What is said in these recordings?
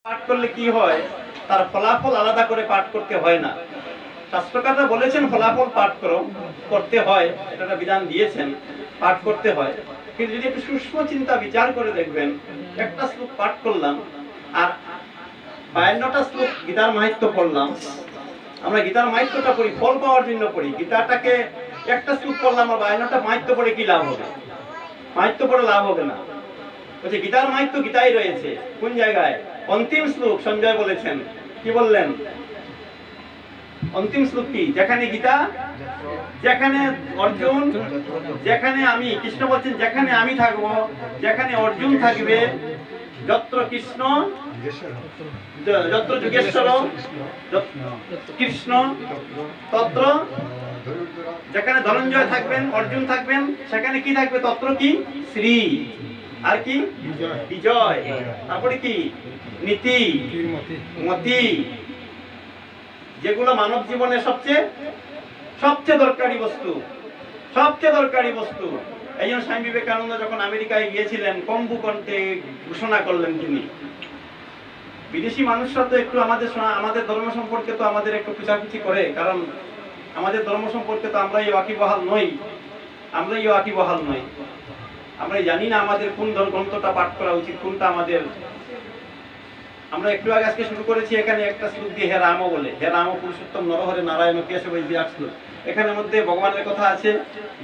পাঠ করলে কি হয়, তার ফলাফল আলাদা করে পাঠ করতে হয় না। শাস্ত্রকাররা বলেছেন ফলাফল পাঠ করতে হয়, এটা একটা বিধান দিয়েছেন, পাঠ করতে হয়। কিন্তু যদি একটু সূক্ষ্ম চিন্তা বিচার করে দেখবেন, একটা শ্লোক পাঠ করলাম আর 52টা শ্লোক গীতার মাহাত্ম্য পড়লাম। আমরা গীতার মাহাত্ম্যটা পড়ি ফল পাওয়ার জন্য পড়ি। গীতাটাকে একটা শ্লোক পড়লাম আর 52টা মাহাত্ম্য পড়ে কি লাভ হবে? মাহাত্ম্য পড়ে লাভ হবে না। বলছে গীতার মাহাত্ম্য গীতাই রয়েছে। কোন জায়গায়? অন্তিম শ্লোক সঞ্জয় বলেছেন। কি বললেন? অন্তিম শ্লোক কি? যেখানে গীতা, যেখানে অর্জুন, যেখানে আমি, কৃষ্ণ বলছেন যেখানে আমি থাকবো, যেখানে অর্জুন থাকবে, যত্র কৃষ্ণ যত্র যুগেশ্বর কৃষ্ণ তত্র, যেখানে ধনঞ্জয় থাকবেন, অর্জুন থাকবেন, সেখানে কি থাকবে? তত্র কি? শ্রী। আর কি? বিজয়। তারপরে কি? নীতি, মতি। যেগুলো মানব জীবনের সবচেয়ে দরকারি বস্তু, সবচেয়ে দরকারি বস্তু। এই জন্য স্বামী বিবেকানন্দ যখন আমেরিকায় গিয়েছিলেন, কম্বু কণ্ঠে ঘোষণা করলেন তিনি। বিদেশি মানুষরা তো একটু আমাদের ধর্ম সম্পর্কে তো আমাদের একটু পিছাপিছি করে, কারণ আমাদের ধর্ম সম্পর্কে তো আমরাই ওয়াকিবহাল নই। আমরা জানি না আমাদের কোন গ্রন্থটা পাঠ করা উচিত, কোনটা আমাদের। আমরা একটু আগে আজকে শুরু করেছি এখানে একটা শ্লোক দিয়ে, হে রাম বলে, হে রাম পুরুষোত্তম নরহরে নারায়ণ কেশব, এই বিরাট শ্লোক। এখানের মধ্যে ভগবানের কথা আছে,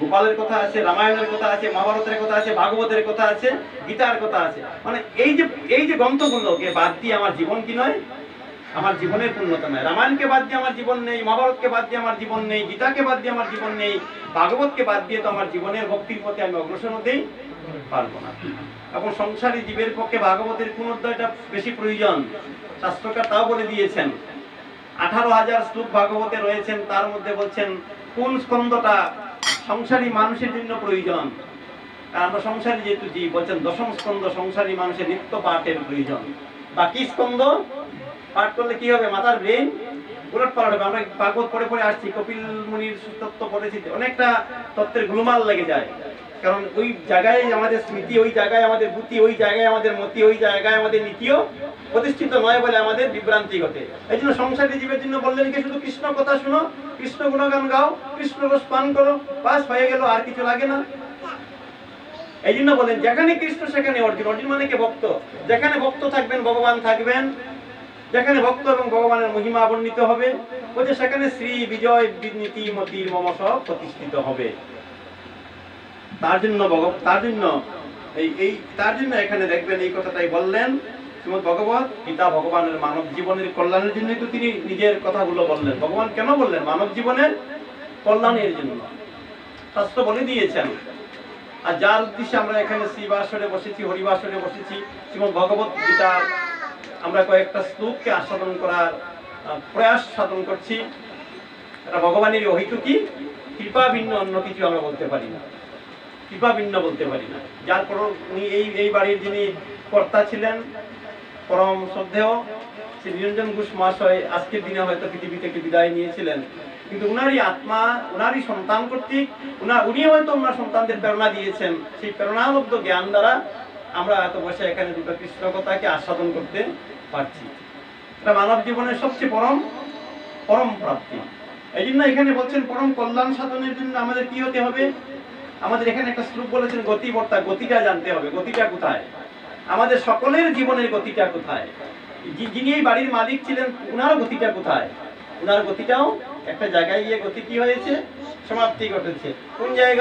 গোপালের কথা আছে, রামায়ণের কথা আছে, মহাভারতের কথা আছে, ভাগবতের কথা আছে, গীতার কথা আছে। মানে এই যে গ্রন্থগুলোকে বাদ দিয়ে আমার জীবন কি নয়, আমার জীবনের পূর্ণতা নয়। রামায়ণকে বাদ দিয়ে আমার জীবন নেই, মহাভারতকে বাদ দিয়ে আমার জীবন নেই, গীতাকে বাদ দিয়ে আমার জীবন নেই, ভাগবতকে বাদ দিয়ে তো আমার জীবনের ভক্তির পথে আমি অগ্রসর হতেই পারবো না। এখন সংসারী জীবের পক্ষে ভাগবতের কোন অধ্যায়টা বেশি প্রয়োজন? শাস্ত্রকার তাও বলে দিয়েছেন। 18,000 শ্লোক ভাগবতে রয়েছেন, তার মধ্যে বলছেন কোন স্কন্ধটা সংসারী মানুষের জন্য প্রয়োজন। আর আমরা সংসারী যেহেতু জীব, বলছেন দশম স্কন্ধ সংসারী মানুষের নিত্য পাঠের প্রয়োজন। বাকি স্কন্ধ পাঠ করলে কি হবে? মাথার ব্রেন উলট পালট হবে। আমরা ভাগবত পড়ে আসছি, কপিল মুনির তত্ত্ব পড়েছি, অনেকটা তত্ত্বের গোলমাল লেগে যায়। কারণ ওই জায়গায় আমাদের স্মৃতি, ওই জায়গায় আমাদের বুদ্ধি, ওই জায়গায় আমাদের মতি, ওই জায়গায় আমাদের নীতিও প্রতিষ্ঠিত নয় বলে আমাদের বিভ্রান্তি ঘটে। এই জন্য সংসারী জীবের জন্য বললেন কি, শুধু কৃষ্ণ কথা শুনো, কৃষ্ণ গুণগান গাও, কৃষ্ণ রস পান করো, বাস হয়ে গেল, আর কিছু লাগে না। এই জন্য বলেন যেখানে কৃষ্ণ সেখানে অর্জুন। অর্জুন মানে কি? ভক্ত। যেখানে ভক্ত থাকবেন ভগবান থাকবেন, যেখানে ভক্ত এবং ভগবানের মহিমা বর্ণিত হবে, বলছে সেখানে শ্রী বিজয় নীতি মতির মম সব প্রতিষ্ঠিত হবে। তার জন্য এখানে দেখবেন এই কথাটাই বললেন শ্রীমদ্ ভগবত গীতা। ভগবানের মানব জীবনের কল্যাণের জন্যই তো তিনি নিজের কথাগুলো বললেন। ভগবান কেন বললেন? মানব জীবনের কল্যাণের জন্য। শাস্ত্র বলে দিয়েছেন। আর যার উদ্দেশ্যে আমরা এখানে শ্রীবাসরে বসেছি, হরিবাসরে বসেছি, শ্রীমদ্ ভগবত গীতার আমরা কয়েকটা শ্লোককে আস্বাদন করার প্রয়াস সাধন করছি। এটা ভগবানের অহেতুকী কৃপা ভিন্ন অন্য কিছু আমরা বলতে পারি না, কৃপা ভিন্ন বলতে পারি না। যার পর উনি এই বাড়ির যিনি কর্তা ছিলেন, পরম শ্রদ্ধেয় শ্রী নিরঞ্জন ঘোষ মহাশয় আজকের দিনে হয়তো পৃথিবী থেকে বিদায় নিয়েছিলেন, কিন্তু উনারই আত্মা, উনারই সন্তান কর্তৃক উনি হয়তো ওনার সন্তানদের প্রেরণা দিয়েছেন। সেই প্রেরণালব্ধ জ্ঞান দ্বারা আমরা এত বসে এখানে দুটো কৃষ্ণ কথাকে আস্বাদন করতে পারছি। এটা মানব জীবনের সবচেয়ে পরম প্রাপ্তি। এই জন্য এখানে বলছেন পরম কল্যাণ সাধনের জন্য আমাদের কি হতে হবে? আমাদের এখানে একটা শ্লোক বলেছেন গতিবর্তা, গতিটা জানতে হবে। গতিটা কোথায়? আমাদের সকলের জীবনের গতিটা কোথায়? যিনি এই বাড়ির মালিক ছিলেন, উনার গতিটা কোথায়? উনার গতিটাও একটা জায়গায় গিয়ে গতি কি হয়েছে? সমাপ্তি ঘটেছে। কোন জায়গায়?